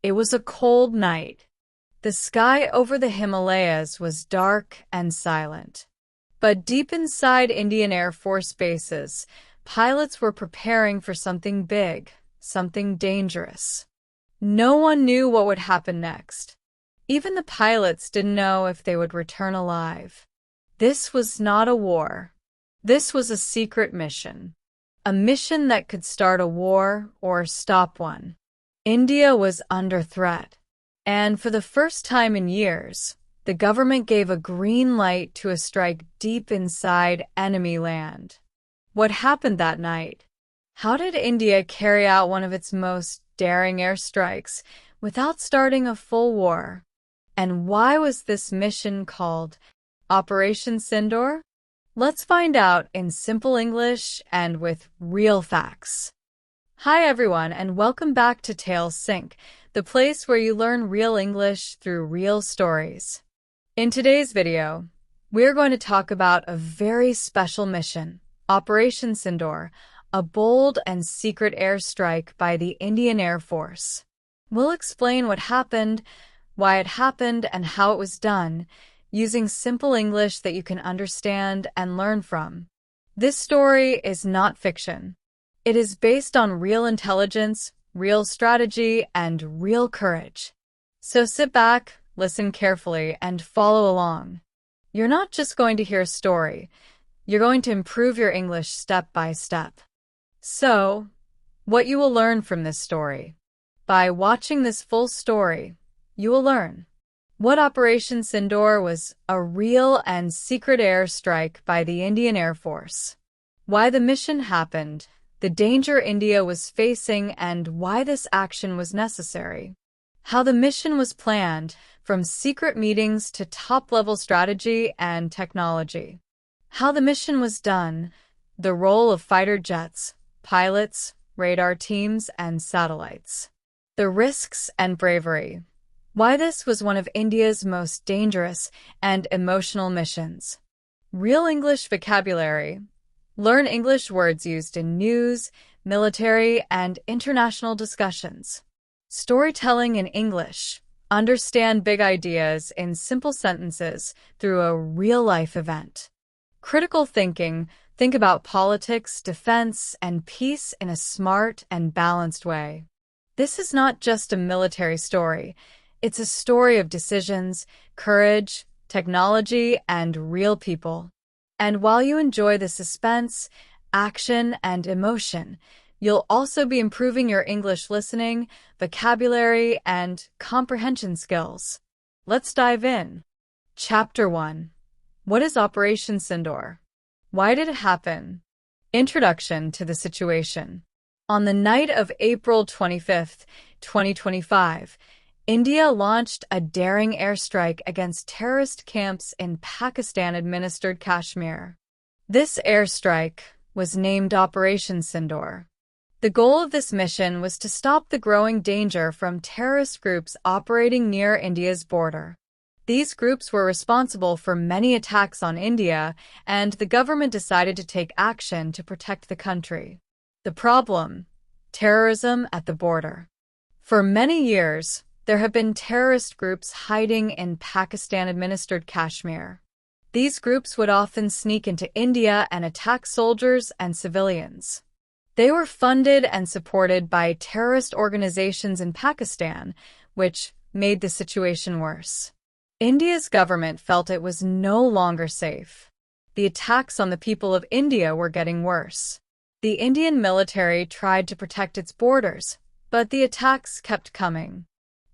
It was a cold night. The sky over the Himalayas was dark and silent. But deep inside Indian Air Force bases, pilots were preparing for something big, something dangerous. No one knew what would happen next. Even the pilots didn't know if they would return alive. This was not a war. This was a secret mission. A mission that could start a war or stop one. India was under threat. And for the first time in years, the government gave a green light to a strike deep inside enemy land. What happened that night? How did India carry out one of its most daring airstrikes without starting a full war? And why was this mission called Operation Sindoor? Let's find out in simple English and with real facts. Hi everyone, and welcome back to Tales Sync, the place where you learn real English through real stories. In today's video, we're going to talk about a very special mission, Operation Sindoor, a bold and secret airstrike by the Indian Air Force. We'll explain what happened, why it happened, and how it was done, using simple English that you can understand and learn from. This story is not fiction. It is based on real intelligence, real strategy, and real courage. So sit back, listen carefully, and follow along. You're not just going to hear a story. You're going to improve your English step by step. So, what you will learn from this story? By watching this full story, you will learn what Operation Sindoor was: a real and secret airstrike by the Indian Air Force. Why the mission happened, the danger India was facing, and why this action was necessary. How the mission was planned, from secret meetings to top-level strategy and technology. How the mission was done, the role of fighter jets, pilots, radar teams, and satellites. The risks and bravery. Why this was one of India's most dangerous and emotional missions. Real English vocabulary. Learn English words used in news, military, and international discussions. Storytelling in English. Understand big ideas in simple sentences through a real-life event. Critical thinking. Think about politics, defense, and peace in a smart and balanced way. This is not just a military story. It's a story of decisions, courage, technology, and real people. And while you enjoy the suspense, action, and emotion, you'll also be improving your English listening, vocabulary, and comprehension skills. Let's dive in. Chapter 1. What is Operation Sindoor? Why did it happen? Introduction to the situation. On the night of April 25, 2025, India launched a daring airstrike against terrorist camps in Pakistan-administered Kashmir. This airstrike was named Operation Sindoor. The goal of this mission was to stop the growing danger from terrorist groups operating near India's border. These groups were responsible for many attacks on India, and the government decided to take action to protect the country. The problem: terrorism at the border. For many years, there have been terrorist groups hiding in Pakistan-administered Kashmir. These groups would often sneak into India and attack soldiers and civilians. They were funded and supported by terrorist organizations in Pakistan, which made the situation worse. India's government felt it was no longer safe. The attacks on the people of India were getting worse. The Indian military tried to protect its borders, but the attacks kept coming.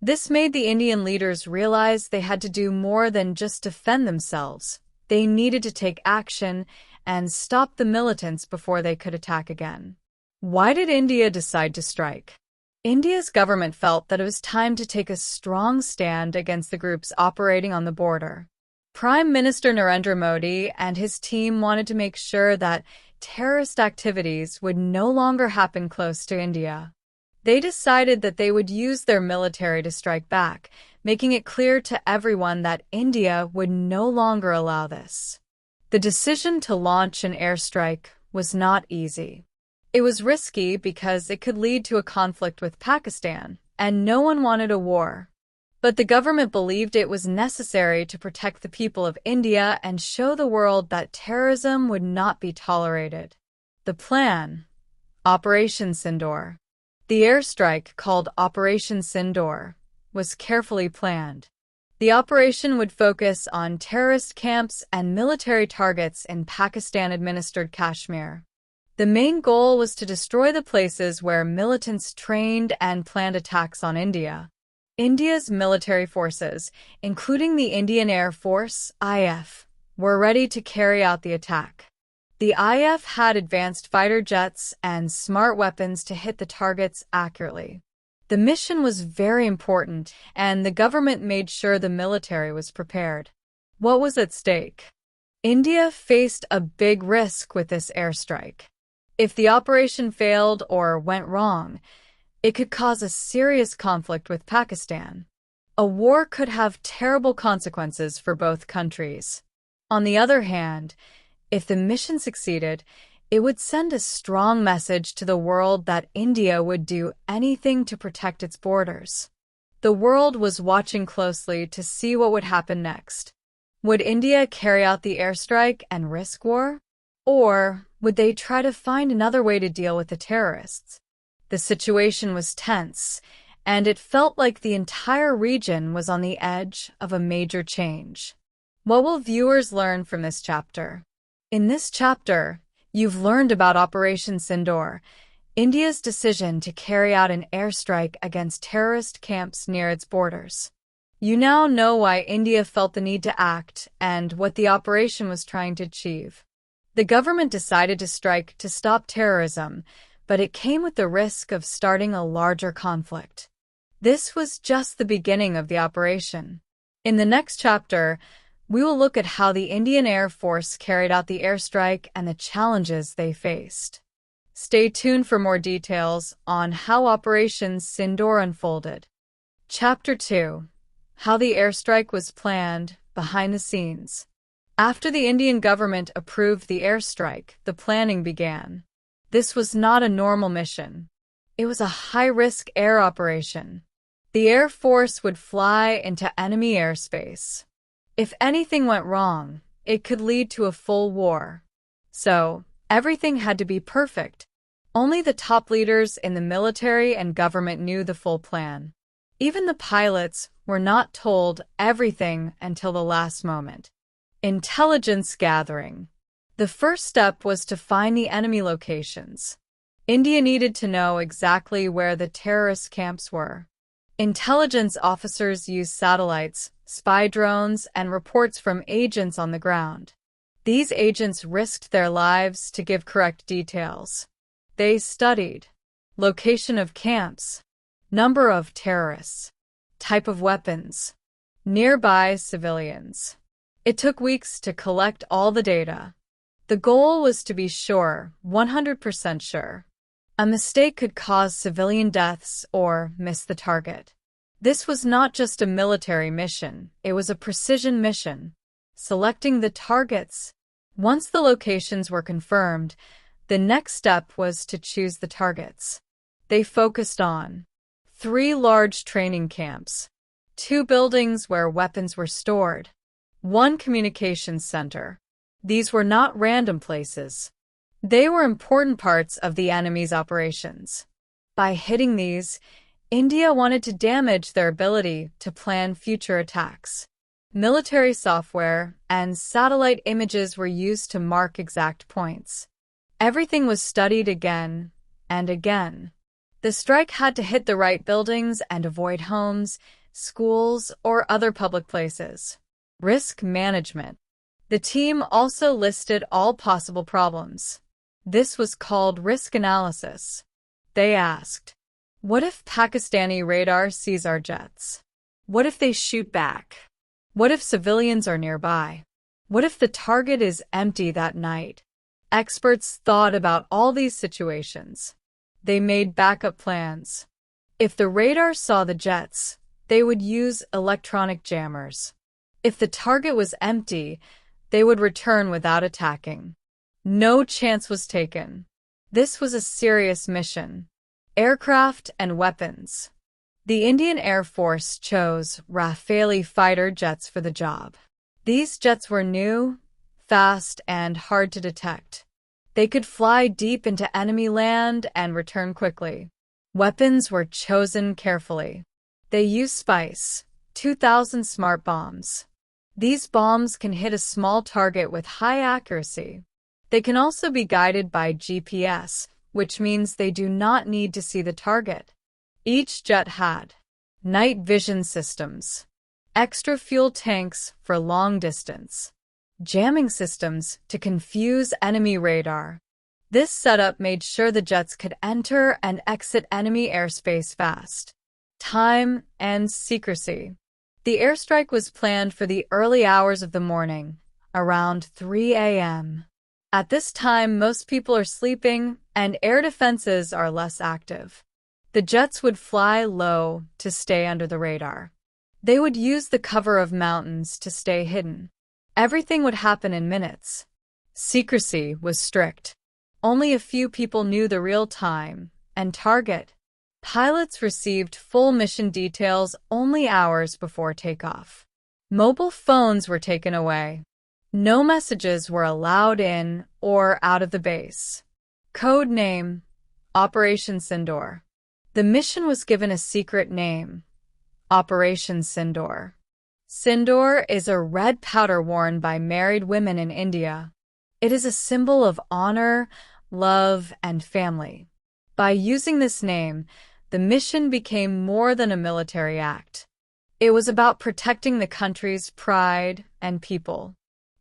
This made the Indian leaders realize they had to do more than just defend themselves. They needed to take action and stop the militants before they could attack again. Why did India decide to strike? India's government felt that it was time to take a strong stand against the groups operating on the border. Prime Minister Narendra Modi and his team wanted to make sure that terrorist activities would no longer happen close to India. They decided that they would use their military to strike back, making it clear to everyone that India would no longer allow this. The decision to launch an airstrike was not easy. It was risky because it could lead to a conflict with Pakistan, and no one wanted a war. But the government believed it was necessary to protect the people of India and show the world that terrorism would not be tolerated. The plan: Operation Sindoor. The airstrike, called Operation Sindoor, was carefully planned. The operation would focus on terrorist camps and military targets in Pakistan-administered Kashmir. The main goal was to destroy the places where militants trained and planned attacks on India. India's military forces, including the Indian Air Force (IF), were ready to carry out the attack. The IF had advanced fighter jets and smart weapons to hit the targets accurately. The mission was very important, and the government made sure the military was prepared. What was at stake? India faced a big risk with this airstrike. If the operation failed or went wrong, it could cause a serious conflict with Pakistan. A war could have terrible consequences for both countries. On the other hand, if the mission succeeded, it would send a strong message to the world that India would do anything to protect its borders. The world was watching closely to see what would happen next. Would India carry out the airstrike and risk war? Or would they try to find another way to deal with the terrorists? The situation was tense, and it felt like the entire region was on the edge of a major change. What will viewers learn from this chapter? In this chapter, you've learned about Operation Sindoor, India's decision to carry out an airstrike against terrorist camps near its borders. You now know why India felt the need to act and what the operation was trying to achieve. The government decided to strike to stop terrorism, but it came with the risk of starting a larger conflict. This was just the beginning of the operation. In the next chapter, we will look at how the Indian Air Force carried out the airstrike and the challenges they faced. Stay tuned for more details on how Operation Sindoor unfolded. Chapter 2: How the airstrike was planned behind the scenes. After the Indian government approved the airstrike, the planning began. This was not a normal mission. It was a high-risk air operation. The Air Force would fly into enemy airspace. If anything went wrong, it could lead to a full war. So, everything had to be perfect. Only the top leaders in the military and government knew the full plan. Even the pilots were not told everything until the last moment. Intelligence gathering. The first step was to find the enemy locations. India needed to know exactly where the terrorist camps were. Intelligence officers used satellites, spy drones, and reports from agents on the ground. These agents risked their lives to give correct details. They studied location of camps, number of terrorists, type of weapons, nearby civilians. It took weeks to collect all the data. The goal was to be sure, 100% sure. A mistake could cause civilian deaths or miss the target. This was not just a military mission, it was a precision mission. Selecting the targets. Once the locations were confirmed, the next step was to choose the targets. They focused on 3 large training camps, 2 buildings where weapons were stored, 1 communications center. These were not random places. They were important parts of the enemy's operations. By hitting these, India wanted to damage their ability to plan future attacks. Military software and satellite images were used to mark exact points. Everything was studied again and again. The strike had to hit the right buildings and avoid homes, schools, or other public places. Risk management. The team also listed all possible problems. This was called risk analysis. They asked, what if Pakistani radar sees our jets? What if they shoot back? What if civilians are nearby? What if the target is empty that night? Experts thought about all these situations. They made backup plans. If the radar saw the jets, they would use electronic jammers. If the target was empty, they would return without attacking. No chance was taken. This was a serious mission. Aircraft and weapons. The Indian Air Force chose Rafale fighter jets for the job. These jets were new, fast, and hard to detect. They could fly deep into enemy land and return quickly. Weapons were chosen carefully. They used Spice, 2,000 smart bombs. These bombs can hit a small target with high accuracy. They can also be guided by GPS, which means they do not need to see the target. Each jet had night vision systems, extra fuel tanks for long distance, jamming systems to confuse enemy radar. This setup made sure the jets could enter and exit enemy airspace fast. Time and secrecy. The airstrike was planned for the early hours of the morning, around 3 a.m. At this time, most people are sleeping and air defenses are less active. The jets would fly low to stay under the radar. They would use the cover of mountains to stay hidden. Everything would happen in minutes. Secrecy was strict. Only a few people knew the real time and target. Pilots received full mission details only hours before takeoff. Mobile phones were taken away. No messages were allowed in or out of the base. Code name: Operation Sindoor. The mission was given a secret name: Operation Sindoor. Sindoor is a red powder worn by married women in India. It is a symbol of honor, love, and family. By using this name, the mission became more than a military act. It was about protecting the country's pride and people.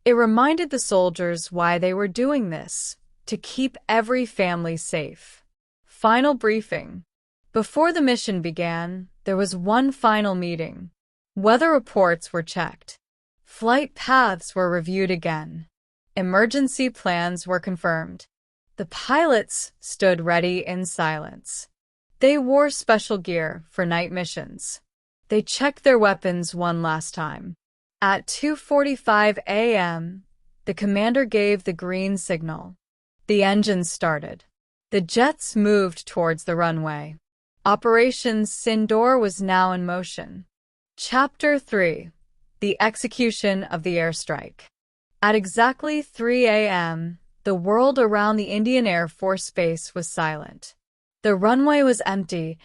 It reminded the soldiers why they were doing this: to keep every family safe. Final briefing. Before the mission began, there was one final meeting. Weather reports were checked. Flight paths were reviewed again. Emergency plans were confirmed. The pilots stood ready in silence. They wore special gear for night missions. They checked their weapons one last time. At 2:45 a.m., the commander gave the green signal. The engines started. The jets moved towards the runway. Operation Sindoor was now in motion. Chapter 3: The Execution of the Airstrike. At exactly 3 a.m., the world around the Indian Air Force Base was silent. The runway was empty,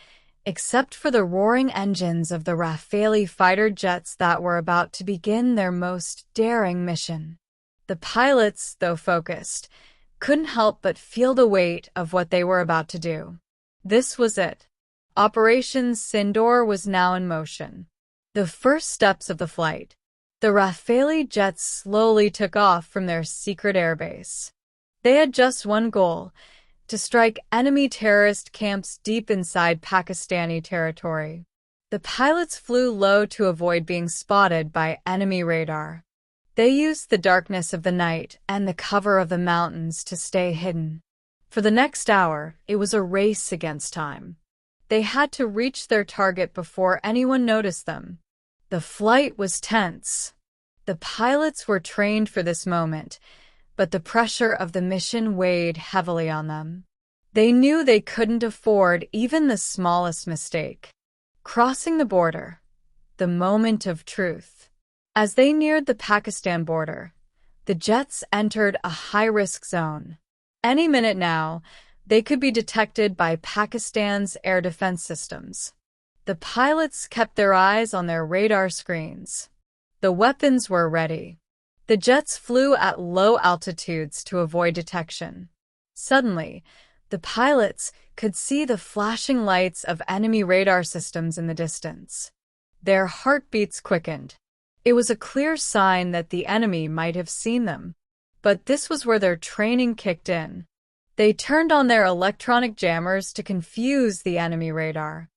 except for the roaring engines of the Rafale fighter jets that were about to begin their most daring mission. The pilots, though focused, couldn't help but feel the weight of what they were about to do. This was it. Operation Sindoor was now in motion. The first steps of the flight. The Rafale jets slowly took off from their secret airbase. They had just one goal: to strike enemy terrorist camps deep inside Pakistani territory. The pilots flew low to avoid being spotted by enemy radar. They used the darkness of the night and the cover of the mountains to stay hidden. For the next hour, it was a race against time. They had to reach their target before anyone noticed them. The flight was tense. The pilots were trained for this moment, but the pressure of the mission weighed heavily on them. They knew they couldn't afford even the smallest mistake. Crossing the border. The moment of truth. As they neared the Pakistan border, the jets entered a high-risk zone. Any minute now, they could be detected by Pakistan's air defense systems. The pilots kept their eyes on their radar screens. The weapons were ready. The jets flew at low altitudes to avoid detection. Suddenly, the pilots could see the flashing lights of enemy radar systems in the distance. Their heartbeats quickened. It was a clear sign that the enemy might have seen them. But this was where their training kicked in. They turned on their electronic jammers to confuse the enemy radar.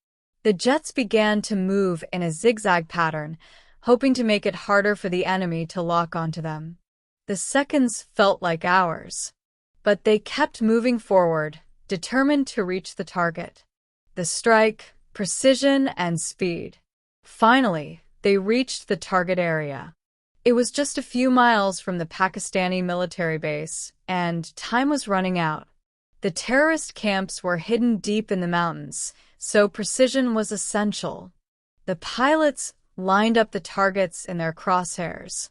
The jets began to move in a zigzag pattern, hoping to make it harder for the enemy to lock onto them. The seconds felt like hours. But they kept moving forward, determined to reach the target. The strike, precision, and speed. Finally, they reached the target area. It was just a few miles from the Pakistani military base, and time was running out. The terrorist camps were hidden deep in the mountains, so precision was essential. The pilots lined up the targets in their crosshairs.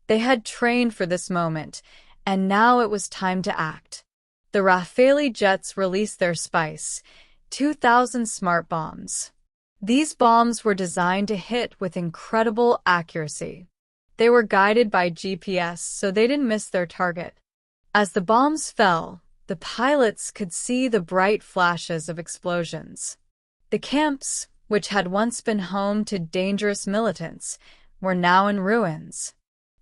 They had trained for this moment, and now it was time to act. The Rafale jets released their Spice, 2,000 smart bombs. These bombs were designed to hit with incredible accuracy. They were guided by GPS, so they didn't miss their target. As the bombs fell, the pilots could see the bright flashes of explosions. The camps, which had once been home to dangerous militants, were now in ruins.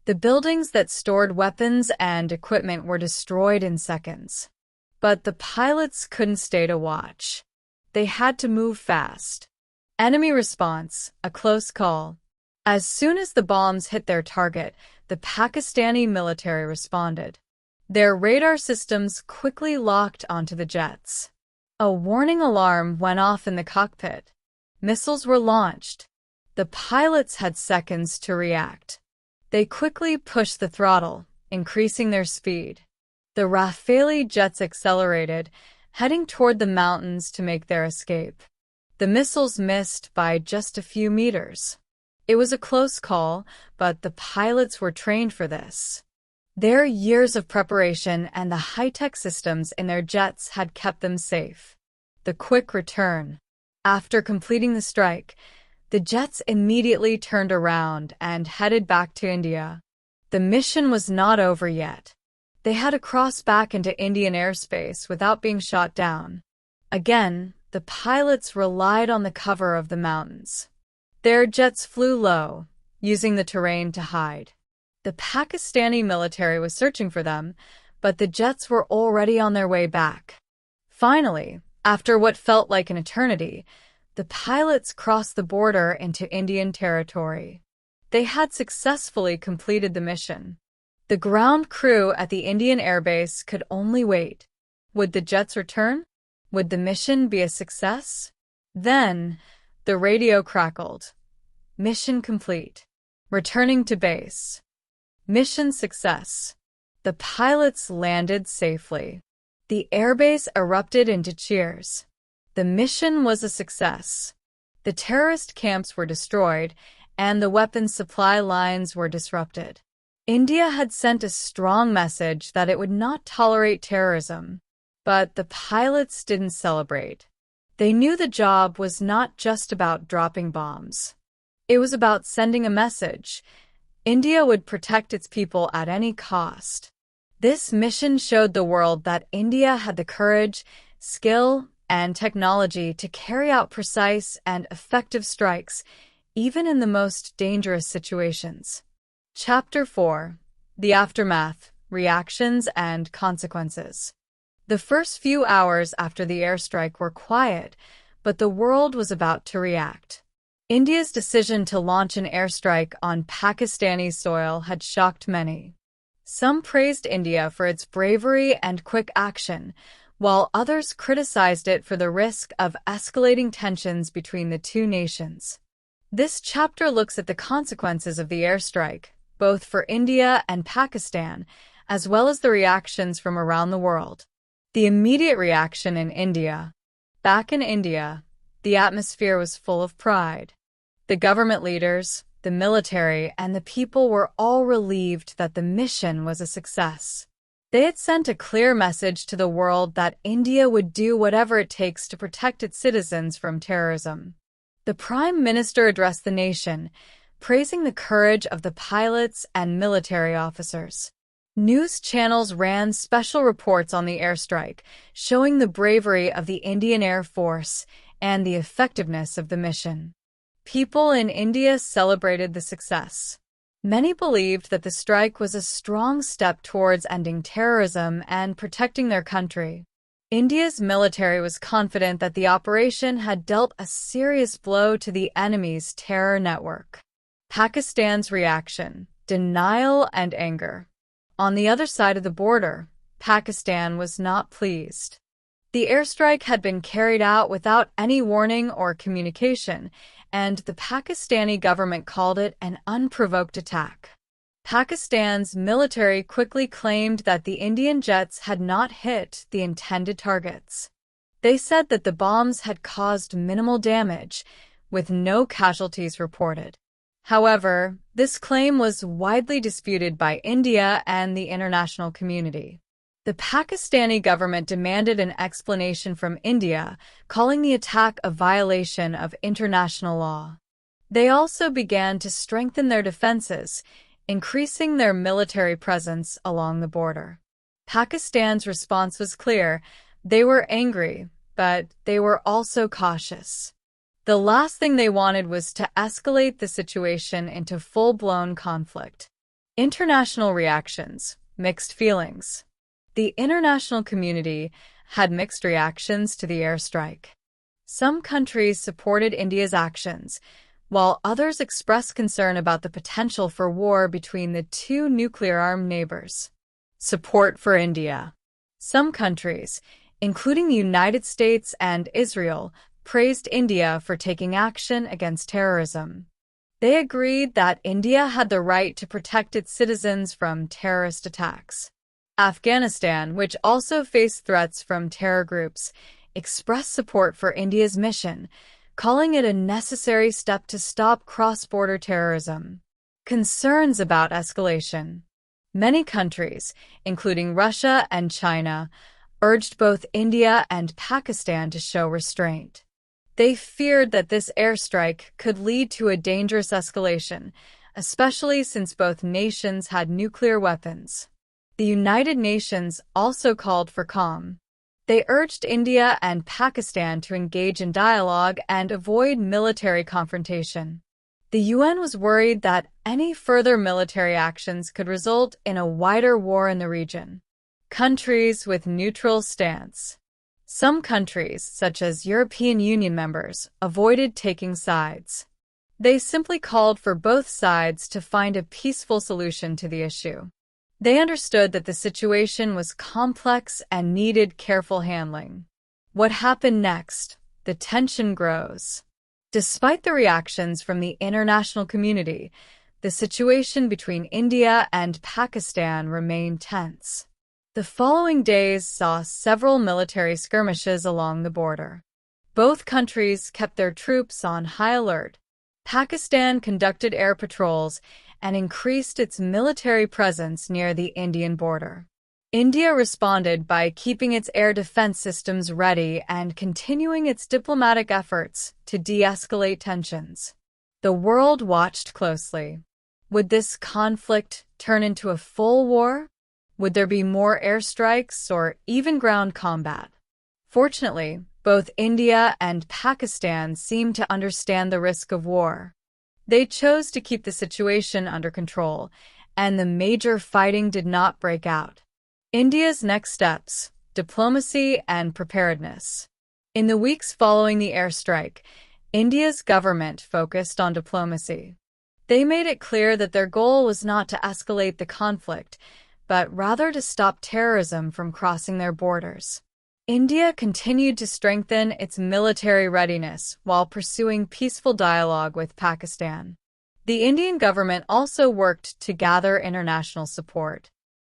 The buildings that stored weapons and equipment were destroyed in seconds. But the pilots couldn't stay to watch. They had to move fast. Enemy response, a close call. As soon as the bombs hit their target, the Pakistani military responded. Their radar systems quickly locked onto the jets. A warning alarm went off in the cockpit. Missiles were launched. The pilots had seconds to react. They quickly pushed the throttle, increasing their speed. The Rafale jets accelerated, heading toward the mountains to make their escape. The missiles missed by just a few meters. It was a close call, but the pilots were trained for this. Their years of preparation and the high-tech systems in their jets had kept them safe. The quick return. After completing the strike, the jets immediately turned around and headed back to India. The mission was not over yet. They had to cross back into Indian airspace without being shot down. Again, the pilots relied on the cover of the mountains. Their jets flew low, using the terrain to hide. The Pakistani military was searching for them, but the jets were already on their way back. Finally, after what felt like an eternity, the pilots crossed the border into Indian territory. They had successfully completed the mission. The ground crew at the Indian airbase could only wait. Would the jets return? Would the mission be a success? Then, the radio crackled. Mission complete. Returning to base. Mission success. The pilots landed safely. The airbase erupted into cheers. The mission was a success. The terrorist camps were destroyed, and the weapons supply lines were disrupted. India had sent a strong message that it would not tolerate terrorism. But the pilots didn't celebrate. They knew the job was not just about dropping bombs. It was about sending a message. India would protect its people at any cost. This mission showed the world that India had the courage, skill, and technology to carry out precise and effective strikes, even in the most dangerous situations. Chapter 4. The Aftermath, Reactions, and Consequences. The first few hours after the airstrike were quiet, but the world was about to react. India's decision to launch an airstrike on Pakistani soil had shocked many. Some praised India for its bravery and quick action, while others criticized it for the risk of escalating tensions between the two nations. This chapter looks at the consequences of the airstrike, both for India and Pakistan, as well as the reactions from around the world. The immediate reaction in India. Back in India, the atmosphere was full of pride. The government leaders, the military, and the people were all relieved that the mission was a success. They had sent a clear message to the world that India would do whatever it takes to protect its citizens from terrorism. The Prime Minister addressed the nation, praising the courage of the pilots and military officers. News channels ran special reports on the airstrike, showing the bravery of the Indian Air Force and the effectiveness of the mission. People in India celebrated the success. Many believed that the strike was a strong step towards ending terrorism and protecting their country. India's military was confident that the operation had dealt a serious blow to the enemy's terror network. Pakistan's reaction: denial and anger. On the other side of the border, Pakistan was not pleased. The airstrike had been carried out without any warning or communication, and the Pakistani government called it an unprovoked attack. Pakistan's military quickly claimed that the Indian jets had not hit the intended targets. They said that the bombs had caused minimal damage, with no casualties reported. However, this claim was widely disputed by India and the international community. The Pakistani government demanded an explanation from India, calling the attack a violation of international law. They also began to strengthen their defenses, increasing their military presence along the border. Pakistan's response was clear. They were angry, but they were also cautious. The last thing they wanted was to escalate the situation into full-blown conflict. International reactions, mixed feelings. The international community had mixed reactions to the airstrike. Some countries supported India's actions, while others expressed concern about the potential for war between the two nuclear-armed neighbors. Support for India. Some countries, including the United States and Israel, praised India for taking action against terrorism. They agreed that India had the right to protect its citizens from terrorist attacks. Afghanistan, which also faced threats from terror groups, expressed support for India's mission, calling it a necessary step to stop cross-border terrorism. Concerns about escalation. Many countries, including Russia and China, urged both India and Pakistan to show restraint. They feared that this airstrike could lead to a dangerous escalation, especially since both nations had nuclear weapons. The United Nations also called for calm. They urged India and Pakistan to engage in dialogue and avoid military confrontation. The UN was worried that any further military actions could result in a wider war in the region. Countries with neutral stance. Some countries, such as European Union members, avoided taking sides. They simply called for both sides to find a peaceful solution to the issue. They understood that the situation was complex and needed careful handling. What happened next? The tension grows. Despite the reactions from the international community, the situation between India and Pakistan remained tense. The following days saw several military skirmishes along the border. Both countries kept their troops on high alert. Pakistan conducted air patrols and increased its military presence near the Indian border. India responded by keeping its air defense systems ready and continuing its diplomatic efforts to de-escalate tensions. The world watched closely. Would this conflict turn into a full war? Would there be more airstrikes or even ground combat? Fortunately, both India and Pakistan seemed to understand the risk of war. They chose to keep the situation under control, and the major fighting did not break out. India's next steps: diplomacy and preparedness. In the weeks following the airstrike, India's government focused on diplomacy. They made it clear that their goal was not to escalate the conflict, but rather to stop terrorism from crossing their borders. India continued to strengthen its military readiness while pursuing peaceful dialogue with Pakistan. The Indian government also worked to gather international support.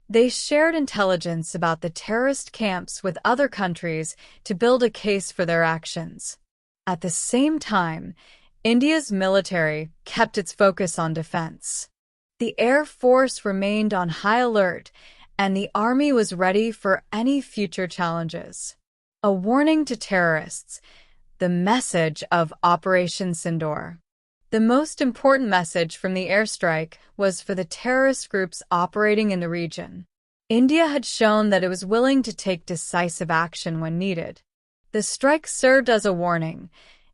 They shared intelligence about the terrorist camps with other countries to build a case for their actions. At the same time, India's military kept its focus on defense. The Air Force remained on high alert, and the Army was ready for any future challenges. A warning to terrorists: the message of Operation Sindoor. The most important message from the airstrike was for the terrorist groups operating in the region. India had shown that it was willing to take decisive action when needed. The strike served as a warning.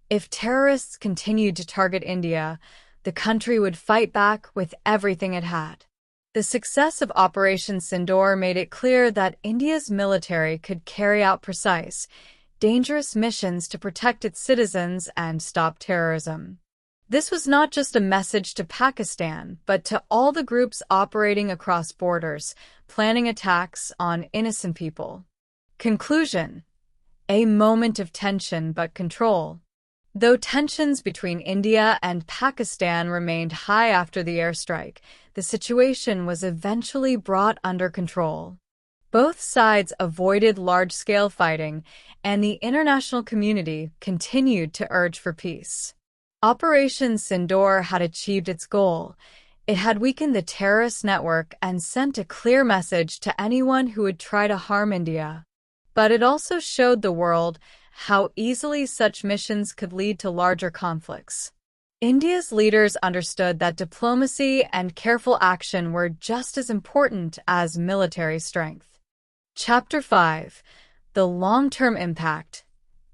If terrorists continued to target India, the country would fight back with everything it had. The success of Operation Sindoor made it clear that India's military could carry out precise, dangerous missions to protect its citizens and stop terrorism. This was not just a message to Pakistan, but to all the groups operating across borders, planning attacks on innocent people. Conclusion: a moment of tension but control. Though tensions between India and Pakistan remained high after the airstrike, the situation was eventually brought under control. Both sides avoided large-scale fighting, and the international community continued to urge for peace. Operation Sindoor had achieved its goal. It had weakened the terrorist network and sent a clear message to anyone who would try to harm India. But it also showed the world how easily such missions could lead to larger conflicts. India's leaders understood that diplomacy and careful action were just as important as military strength. Chapter 5: The Long-Term Impact.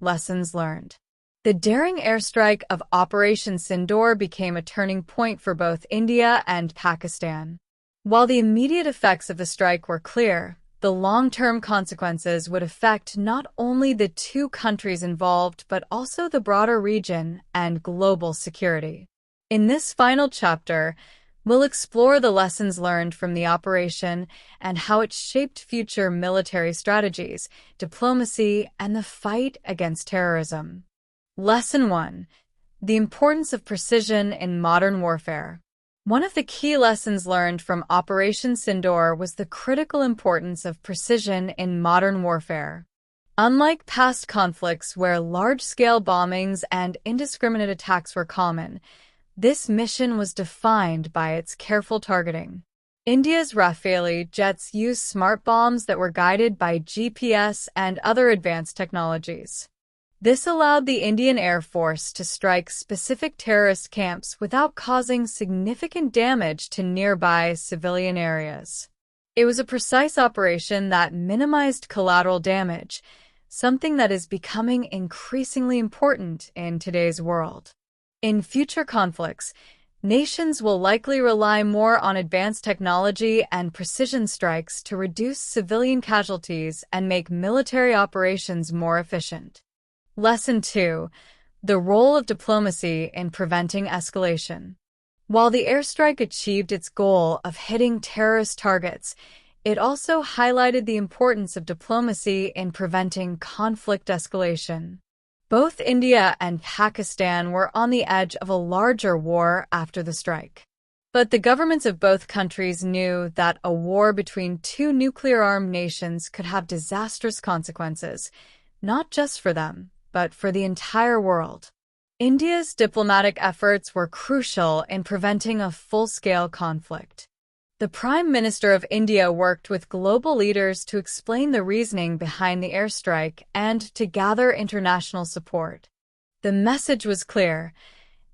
Lessons Learned. The daring airstrike of Operation Sindoor became a turning point for both India and Pakistan. While the immediate effects of the strike were clear, the long-term consequences would affect not only the two countries involved but also the broader region and global security. In this final chapter, we'll explore the lessons learned from the operation and how it shaped future military strategies, diplomacy, and the fight against terrorism. Lesson 1: The Importance of Precision in Modern Warfare. One of the key lessons learned from Operation Sindoor was the critical importance of precision in modern warfare. Unlike past conflicts where large-scale bombings and indiscriminate attacks were common, this mission was defined by its careful targeting. India's Rafale jets used smart bombs that were guided by GPS and other advanced technologies. This allowed the Indian Air Force to strike specific terrorist camps without causing significant damage to nearby civilian areas. It was a precise operation that minimized collateral damage, something that is becoming increasingly important in today's world. In future conflicts, nations will likely rely more on advanced technology and precision strikes to reduce civilian casualties and make military operations more efficient. Lesson 2: The Role of Diplomacy in Preventing Escalation. While the airstrike achieved its goal of hitting terrorist targets, it also highlighted the importance of diplomacy in preventing conflict escalation. Both India and Pakistan were on the edge of a larger war after the strike. But the governments of both countries knew that a war between two nuclear-armed nations could have disastrous consequences, not just for them, but for the entire world. India's diplomatic efforts were crucial in preventing a full-scale conflict. The Prime Minister of India worked with global leaders to explain the reasoning behind the airstrike and to gather international support. The message was clear: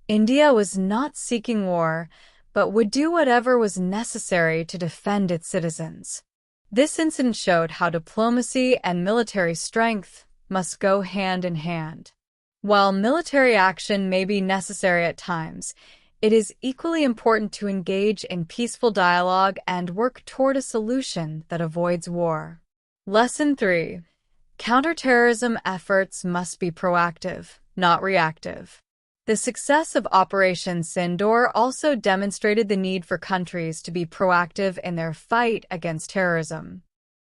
India was not seeking war, but would do whatever was necessary to defend its citizens. This incident showed how diplomacy and military strength must go hand in hand. While military action may be necessary at times, it is equally important to engage in peaceful dialogue and work toward a solution that avoids war. Lesson 3: Counterterrorism efforts must be proactive, not reactive. The success of Operation Sindoor also demonstrated the need for countries to be proactive in their fight against terrorism.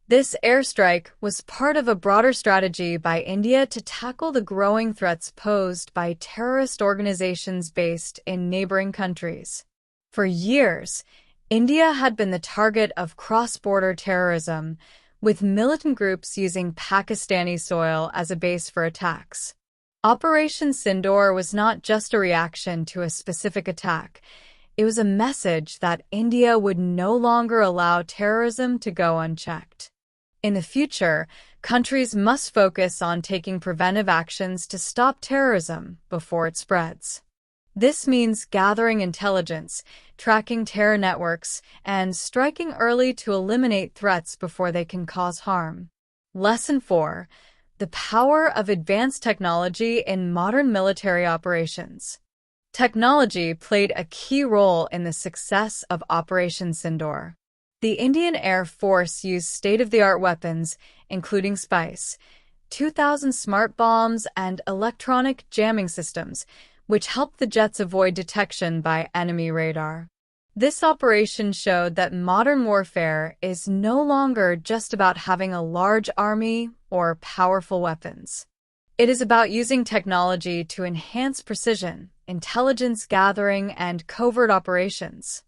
This airstrike was part of a broader strategy by India to tackle the growing threats posed by terrorist organizations based in neighboring countries. For years, India had been the target of cross-border terrorism, with militant groups using Pakistani soil as a base for attacks. Operation Sindoor was not just a reaction to a specific attack. It was a message that India would no longer allow terrorism to go unchecked. In the future, countries must focus on taking preventive actions to stop terrorism before it spreads. This means gathering intelligence, tracking terror networks, and striking early to eliminate threats before they can cause harm. Lesson 4: The Power of Advanced Technology in Modern Military Operations. Technology played a key role in the success of Operation Sindoor. The Indian Air Force used state-of-the-art weapons, including Spice, 2,000 smart bombs, and electronic jamming systems, which helped the jets avoid detection by enemy radar. This operation showed that modern warfare is no longer just about having a large army or powerful weapons. It is about using technology to enhance precision, intelligence gathering, and covert operations.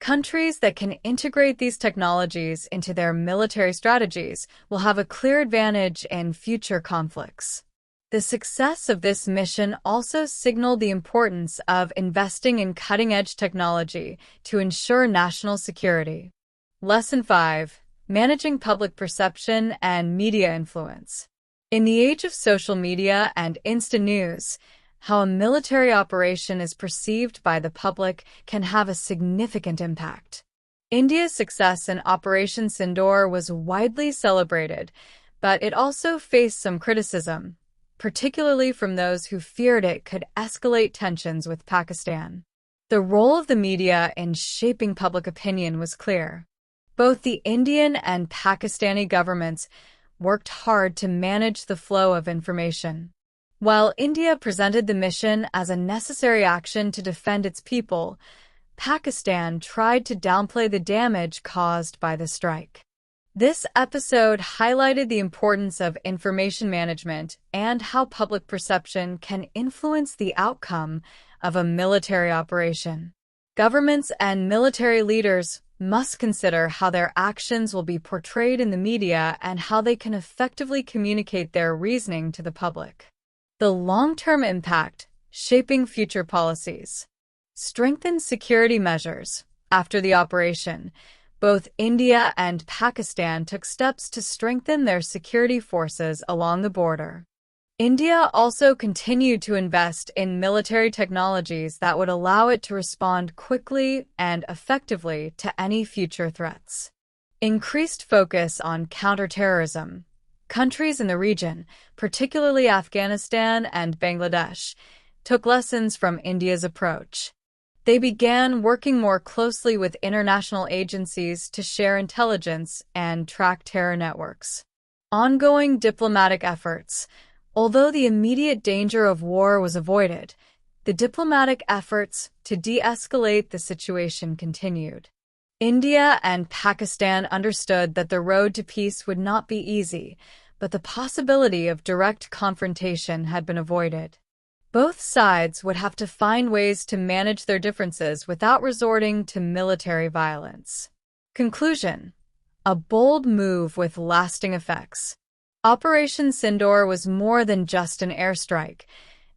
Countries that can integrate these technologies into their military strategies will have a clear advantage in future conflicts. The success of this mission also signaled the importance of investing in cutting-edge technology to ensure national security. Lesson 5. Managing public perception and media influence. In the age of social media and instant news, how a military operation is perceived by the public can have a significant impact. India's success in Operation Sindoor was widely celebrated, but it also faced some criticism, particularly from those who feared it could escalate tensions with Pakistan. The role of the media in shaping public opinion was clear. Both the Indian and Pakistani governments worked hard to manage the flow of information. While India presented the mission as a necessary action to defend its people, Pakistan tried to downplay the damage caused by the strike. This episode highlighted the importance of information management and how public perception can influence the outcome of a military operation. Governments and military leaders must consider how their actions will be portrayed in the media and how they can effectively communicate their reasoning to the public. The long-term impact, shaping future policies. Strengthened security measures. After the operation, both India and Pakistan took steps to strengthen their security forces along the border. India also continued to invest in military technologies that would allow it to respond quickly and effectively to any future threats. Increased focus on counterterrorism. Countries in the region, particularly Afghanistan and Bangladesh, took lessons from India's approach. They began working more closely with international agencies to share intelligence and track terror networks. Ongoing diplomatic efforts. Although the immediate danger of war was avoided, the diplomatic efforts to de-escalate the situation continued. India and Pakistan understood that the road to peace would not be easy, but the possibility of direct confrontation had been avoided. Both sides would have to find ways to manage their differences without resorting to military violence. Conclusion: a bold move with lasting effects. Operation Sindoor was more than just an airstrike.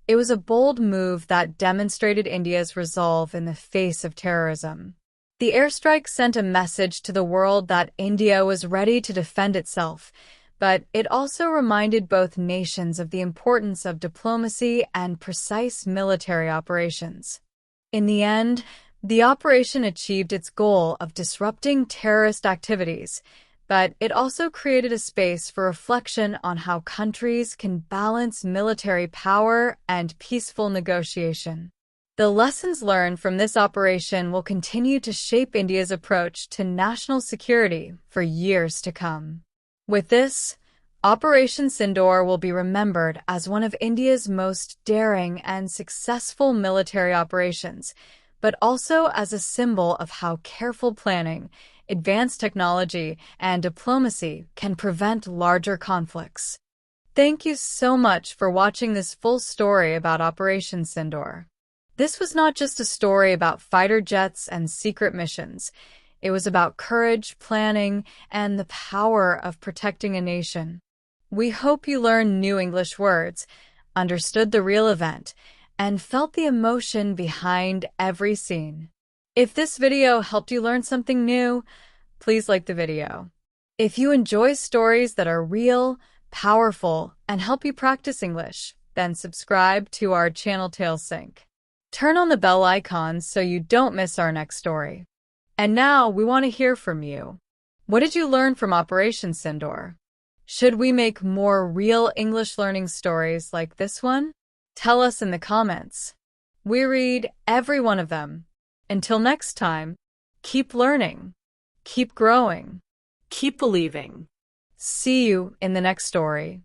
It was a bold move that demonstrated India's resolve in the face of terrorism. The airstrike sent a message to the world that India was ready to defend itself, but it also reminded both nations of the importance of diplomacy and precise military operations. In the end, the operation achieved its goal of disrupting terrorist activities, but it also created a space for reflection on how countries can balance military power and peaceful negotiation. The lessons learned from this operation will continue to shape India's approach to national security for years to come. With this, Operation Sindoor will be remembered as one of India's most daring and successful military operations, but also as a symbol of how careful planning, advanced technology, and diplomacy can prevent larger conflicts. Thank you so much for watching this full story about Operation Sindoor. This was not just a story about fighter jets and secret missions. It was about courage, planning, and the power of protecting a nation. We hope you learned new English words, understood the real event, and felt the emotion behind every scene. If this video helped you learn something new, please like the video. If you enjoy stories that are real, powerful, and help you practice English, then subscribe to our channel TalesSync. Turn on the bell icon so you don't miss our next story. And now we want to hear from you. What did you learn from Operation Sindoor? Should we make more real English learning stories like this one? Tell us in the comments. We read every one of them. Until next time, keep learning, keep growing, keep believing. See you in the next story.